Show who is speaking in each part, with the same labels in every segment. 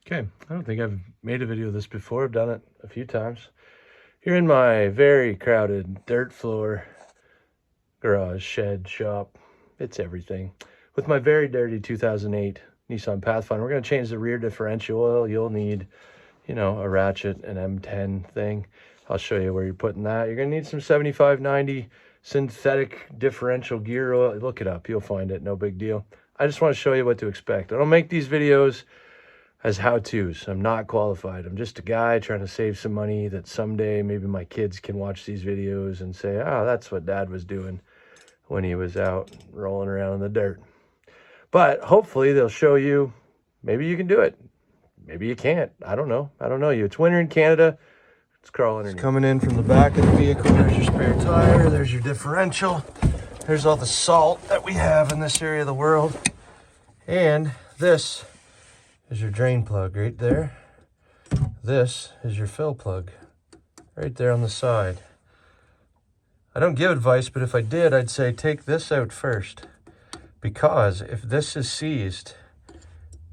Speaker 1: Okay, I don't think I've made a video of this before. I've done it a few times. Here in my very crowded dirt floor garage, shed, shop, it's everything. With my very dirty 2008 Nissan Pathfinder, we're going to change the rear differential oil. You'll need, a ratchet, an M10 thing. I'll show you where you're putting that. You're going to need some 7590 synthetic differential gear oil. Look it up. You'll find it. No big deal. I just want to show you what to expect. I don't make these videos as how-tos. I'm not qualified. I'm just a guy trying to save some money that someday maybe my kids can watch these videos and say, oh, that's what Dad was doing when he was out rolling around in the dirt. But hopefully they'll show you, maybe you can do it. Maybe you can't. I don't know. I don't know you. It's winter in Canada. It's crawling. It's coming in from the back of the vehicle. There's your spare tire. There's your differential. There's all the salt that we have in this area of the world. And this is your drain plug right there. This is your fill plug right there on the side. I don't give advice, but if I did, I'd say take this out first, because if this is seized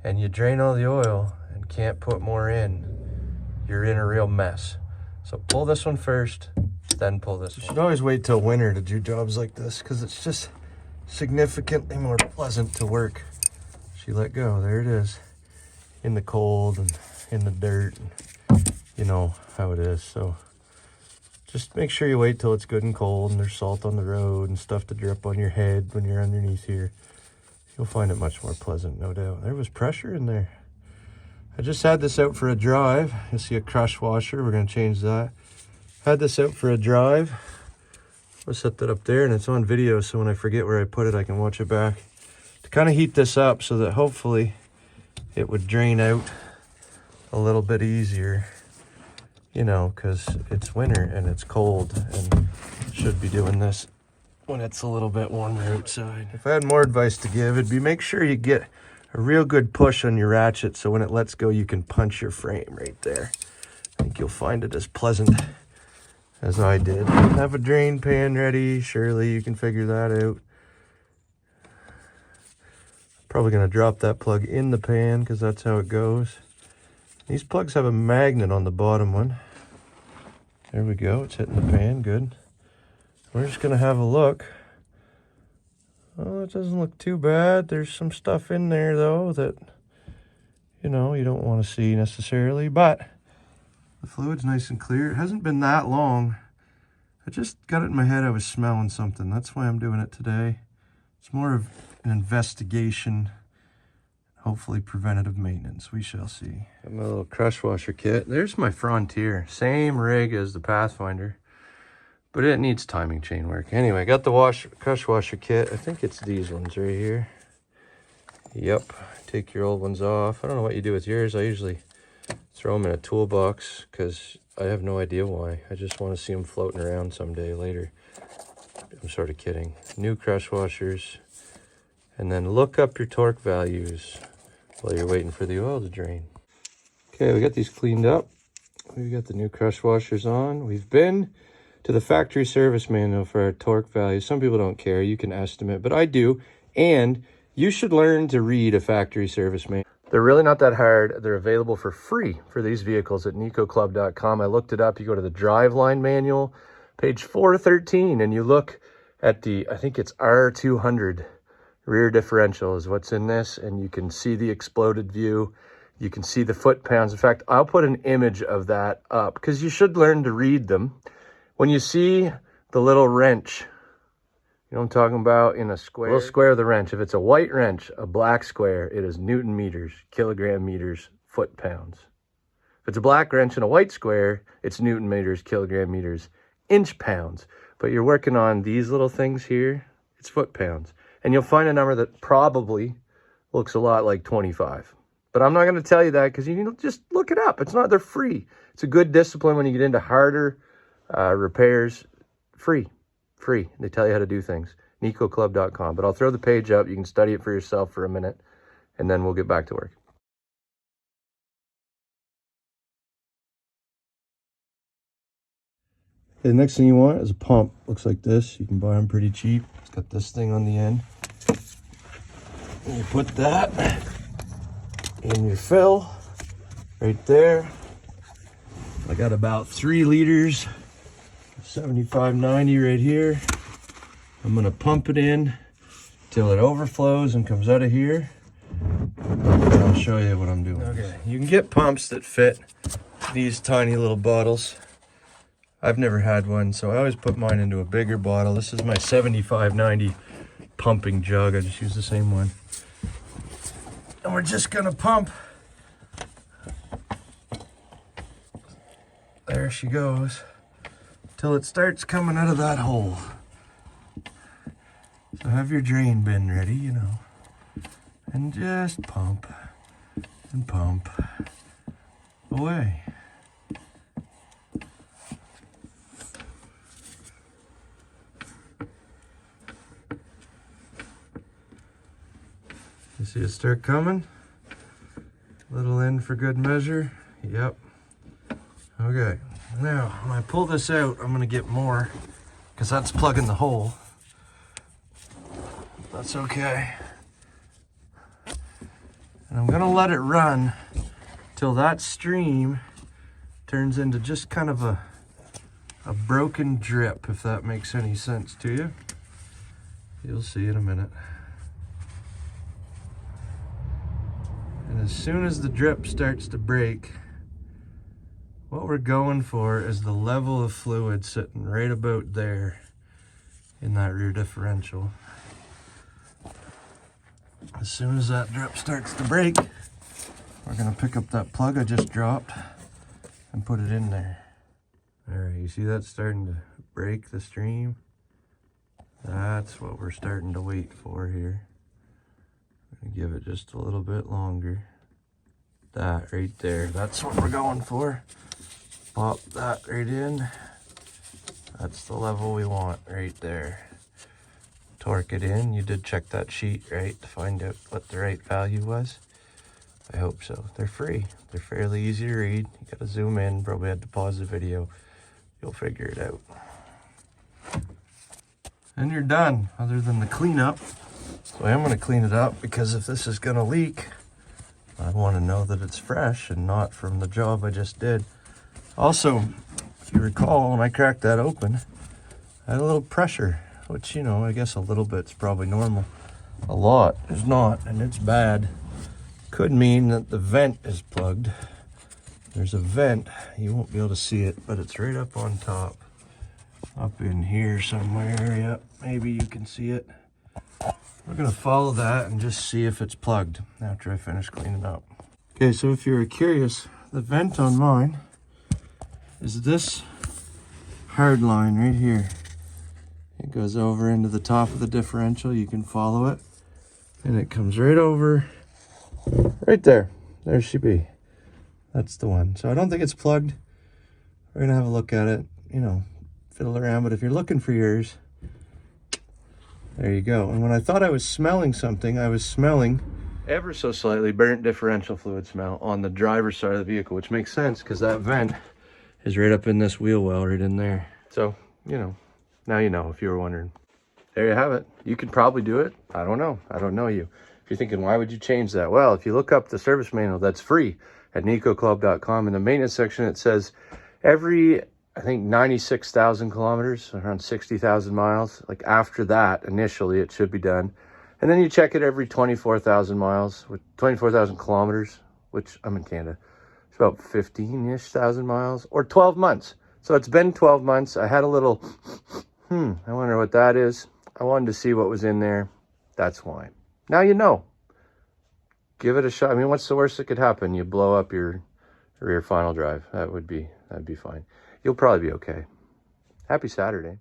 Speaker 1: and you drain all the oil and can't put more in, you're in a real mess. So pull this one first, then pull this one. You should always wait till winter to do jobs like this, because it's just significantly more pleasant to work. So you let go, there it is, in the cold and in the dirt, and you know how it is. So just make sure you wait till it's good and cold and there's salt on the road and stuff to drip on your head when you're underneath here. You'll find it much more pleasant, no doubt. There was pressure in there. I just had this out for a drive. You'll see a crush washer. We're going to change that. Had this out for a drive. I'll set that up there, and it's on video, so when I forget where I put it, I can watch it back. To kind of heat this up so that hopefully it would drain out a little bit easier, because it's winter and it's cold, and should be doing this when it's a little bit warmer outside. If I had more advice to give, it'd be make sure you get a real good push on your ratchet so when it lets go, you can punch your frame right there. I think you'll find it as pleasant as I did. Have a drain pan ready. Surely you can figure that out. Probably going to drop that plug in the pan because that's how it goes. These plugs have a magnet on the bottom one. There we go. It's hitting the pan. Good. We're just going to have a look. Oh, it doesn't look too bad. There's some stuff in there, though, that, you don't want to see necessarily. But the fluid's nice and clear. It hasn't been that long. I just got it in my head I was smelling something. That's why I'm doing it today. It's more of an investigation, hopefully preventative maintenance. We shall see. Got my little crush washer kit. There's my Frontier. Same rig as the Pathfinder, but it needs timing chain work. Anyway, got the crush washer kit. I think it's these ones right here. Yep. Take your old ones off. I don't know what you do with yours. I usually throw them in a toolbox because I have no idea why. I just want to see them floating around someday later. I'm sort of kidding. New crush washers. And then look up your torque values while you're waiting for the oil to drain. Okay, we got these cleaned up. We got the new crush washers on. We've been to the factory service manual for our torque values. Some people don't care. You can estimate, but I do. And you should learn to read a factory service manual. They're really not that hard. They're available for free for these vehicles at nicoclub.com. I looked it up. You go to the driveline manual, page 413, and you look at the, I think it's R200 rear differential is what's in this, and you can see the exploded view. You can see the foot-pounds. In fact, I'll put an image of that up because you should learn to read them. When you see the little wrench, you know what I'm talking about, in a square? Little square of the wrench. If it's a white wrench, a black square, it is Newton meters, kilogram meters, foot-pounds. If it's a black wrench and a white square, it's Newton meters, kilogram meters, inch-pounds. But you're working on these little things here, it's foot-pounds. And you'll find a number that probably looks a lot like 25. But I'm not going to tell you that because you can just look it up. They're free. It's a good discipline when you get into harder repairs. Free. They tell you how to do things. nicoclub.com. But I'll throw the page up. You can study it for yourself for a minute, and then we'll get back to work. The next thing you want is a pump. Looks like this. You can buy them pretty cheap. It's got this thing on the end. And you put that in your fill, right there. I got about 3 liters of 75/90 right here. I'm gonna pump it in till it overflows and comes out of here. And I'll show you what I'm doing. Okay, you can get pumps that fit these tiny little bottles. I've never had one, so I always put mine into a bigger bottle. This is my 75/90 pumping jug. I just use the same one. And we're just gonna pump. There she goes, till it starts coming out of that hole. So have your drain bin ready, you know, and just pump and pump away. You see it start coming? Little in for good measure. Yep. Okay. Now, when I pull this out, I'm gonna get more, because that's plugging the hole. That's okay. And I'm gonna let it run till that stream turns into just kind of a broken drip, if that makes any sense to you. You'll see in a minute. And as soon as the drip starts to break, what we're going for is the level of fluid sitting right about there in that rear differential. As soon as that drip starts to break, we're gonna pick up that plug I just dropped and put it in there. All right, you see that starting to break the stream? That's what we're starting to wait for here. Give it just a little bit longer. That right there, that's what we're going for. Pop that right in. That's the level we want right there. Torque it in. You did check that sheet, right, to find out what the right value was? I hope so. They're free. They're fairly easy to read. You gotta zoom in, probably had to pause the video. You'll figure it out. And you're done, other than the cleanup. So I am gonna clean it up, because if this is gonna leak, I wanna know that it's fresh and not from the job I just did. Also, if you recall, when I cracked that open, I had a little pressure, which, you know, I guess a little bit's probably normal. A lot is not, and it's bad. Could mean that the vent is plugged. There's a vent, you won't be able to see it, but it's right up on top. Up in here somewhere, yep, maybe you can see it. We're gonna follow that and just see if it's plugged after I finish cleaning up. Okay, so if you're curious, the vent on mine is this hard line right here. It goes over into the top of the differential. You can follow it, and it comes right over, right there. There she be. That's the one. So I don't think it's plugged. We're gonna have a look at it, you know, fiddle around, but if you're looking for yours, there you go. And when I thought I was smelling something, I was smelling ever so slightly burnt differential fluid smell on the driver's side of the vehicle, which makes sense because that vent is right up in this wheel well right in there. So, you know, now you know if you were wondering. There you have it. You could probably do it. I don't know. I don't know you. If you're thinking, why would you change that? Well, if you look up the service manual, that's free at nicoclub.com. In the maintenance section, it says every, I think, 96,000 kilometers, around 60,000 miles. Like after that, initially, it should be done. And then you check it every 24,000 miles, with 24,000 kilometers, which I'm in Canada. It's about 15-ish thousand miles, or 12 months. So it's been 12 months. I had a little, I wonder what that is. I wanted to see what was in there. That's why. Now you know. Give it a shot. I mean, what's the worst that could happen? You blow up your rear final drive. That'd be fine. You'll probably be okay. Happy Saturday.